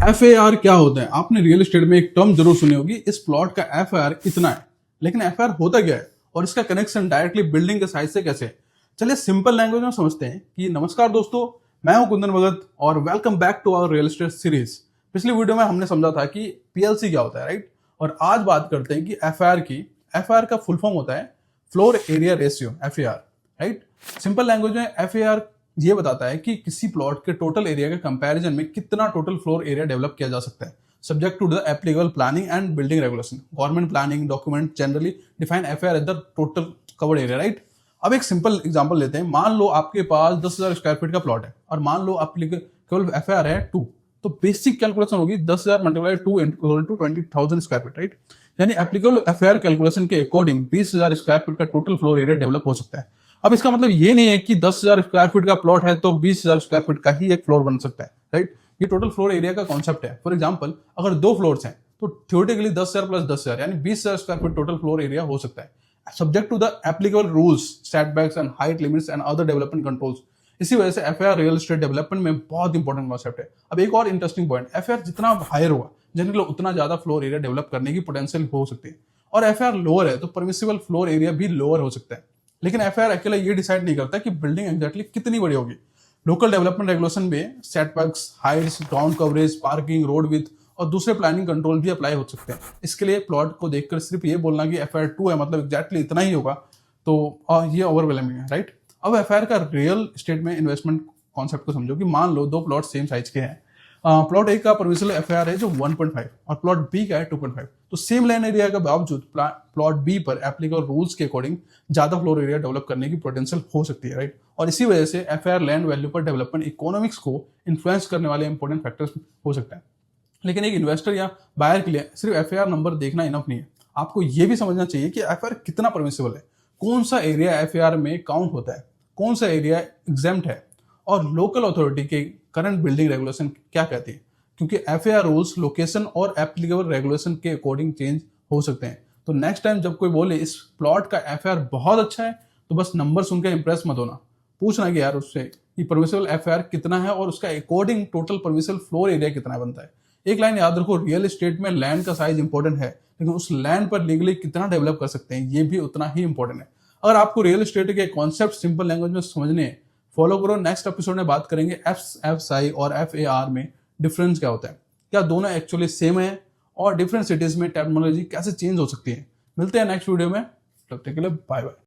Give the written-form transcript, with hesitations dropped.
FAR क्या होता है? आपने रियल एस्टेट में एक टर्म जरूर सुनी होगी, इस प्लॉट का FAR इतना है। लेकिन FAR होता क्या है और इसका कनेक्शन डायरेक्टली बिल्डिंग के साइज से कैसे है? चलिए सिंपल लैंग्वेज में समझते हैं कि नमस्कार दोस्तों, मैं हूं कुंदन भगत और welcome back to our real estate series. पिछली वीडियो में हमने समझा था कि PLC क्या होता है, राइट? और आज बात करते हैं कि FAR की। FAR का फुल फॉर्म होता है floor area ratio, FAR, right? Simple language में FAR ये बताता है कि किसी प्लॉट के टोटल एरिया के कंपैरिजन में कितना टोटल फ्लोर एरिया डेवलप किया जा सकता है, subject to the applicable planning and building regulation. Government planning document generally define FAR as the total covered area, right? अब एक सिंपल एग्जांपल लेते हैं। मान लो आपके पास 10,000 स्क्वायर फीट का प्लॉट है और मान लो केवल FAR है 2, तो बेसिक कैलकुलेशन होगी 10,000 multiply 2 equal to 20,000 square feet, right? यानी एप्लीकेबल FAR कैलकुलेशन के अकॉर्डिंग 20,000 स्क्वायर फीट का टोटल फ्लोर एरिया डेवलप हो सकता है। अब इसका मतलब ये नहीं है कि 10,000 स्क्वायर फीट का प्लॉट है तो 20,000 स्क्वायर फीट का ही एक फ्लोर बन सकता है, राइट? ये टोटल फ्लोर एरिया का कॉन्सेप्ट है। फॉर एग्जांपल, अगर 2 फ्लोर्स हैं तो थ्योरेटिकली 10,000 प्लस 10,000 यानी 20,000 square feet total floor area हो सकता है, subject to the applicable rules, setbacks and height limits and other development controls. इसी वजह से FAR रियल एस्टेट डेवलपमेंट में बहुत इंपॉर्टेंट कॉन्सेप्ट है। अब एक और इंटरेस्टिंग पॉइंट, FAR जितना हायर होगा जनरली उतना ज्यादा फ्लोर एरिया डेवलप करने की पोटेंशियल हो सकती है, और FAR लोअर है तो परमिसिबल फ्लोर एरिया भी लोअर हो सकता है। लेकिन FAR अकेला ये डिसाइड नहीं करता कि बिल्डिंग एग्जैक्टली कितनी बड़ी होगी। लोकल डेवलपमेंट रेगुलेशन में setbacks, Heights, ground coverage, parking, road width और दूसरे प्लानिंग कंट्रोल भी अप्लाई हो सकते हैं। इसके लिए प्लॉट को देखकर सिर्फ ये बोलना कि FAR 2 है मतलब एग्जैक्टली इतना ही होगा तो ये ओवरवेलमिंग है, राइट? अब FAR का रियल एस्टेट में इन्वेस्टमेंट कॉन्सेप्ट को समझो कि मान लो 2 प्लॉट सेम साइज के हैं। प्लॉट ए का परमिसिबल FAR है जो 1.5 और प्लॉट बी का है 2.5, तो सेम लैंड एरिया के बावजूद प्लॉट बी पर एप्लीकेबल रूल्स के अकॉर्डिंग ज्यादा फ्लोर एरिया डेवलप करने की पोटेंशियल हो सकती है, राइट? और इसी वजह से FAR लैंड वैल्यू पर डेवलपमेंट इकोनॉमिक्स को इन्फ्लुएंस करने वाले इंपॉर्टेंट फैक्टर्स हो सकता है। लेकिन एक इन्वेस्टर या बायर के लिए सिर्फ FAR नंबर देखना इनफ नहीं है। आपको यह भी समझना चाहिए कि FAR कितना परमिसिबल है, कौन सा एरिया FAR में काउंट होता है, कौन सा एरिया एग्जेम्प्ट है, और लोकल अथॉरिटी के करंट बिल्डिंग रेगुलेशन क्या कहती है, क्योंकि FAR रूल्स लोकेशन और एप्लीकेबल रेगुलेशन के अकॉर्डिंग चेंज हो सकते हैं। तो नेक्स्ट टाइम जब कोई बोले इस प्लॉट का FAR बहुत अच्छा है तो बस नंबर सुनकर इंप्रेस मत होना, पूछना कि यार उससे कि परमिसिबल FAR कितना है और उसका according total permissible floor area कितना बनता है। एक लाइन याद रखो, रियल एस्टेट में लैंड का साइज इंपॉर्टेंट है लेकिन उस लैंड पर लीगली कितना डेवलप कर सकते हैं ये भी उतना ही इंपॉर्टेंट है। अगर आपको रियल एस्टेट के कॉन्सेप्ट सिंपल लैंग्वेज में समझने हैं, फॉलो करो। नेक्स्ट एपिसोड में बात करेंगे FSI और FAR में डिफरेंस क्या होता है, क्या दोनों एक्चुअली सेम है, और डिफरेंट सिटीज में टेक्नोलॉजी कैसे चेंज हो सकती है। मिलते हैं नेक्स्ट वीडियो में, तब तक के लिए बाय बाय।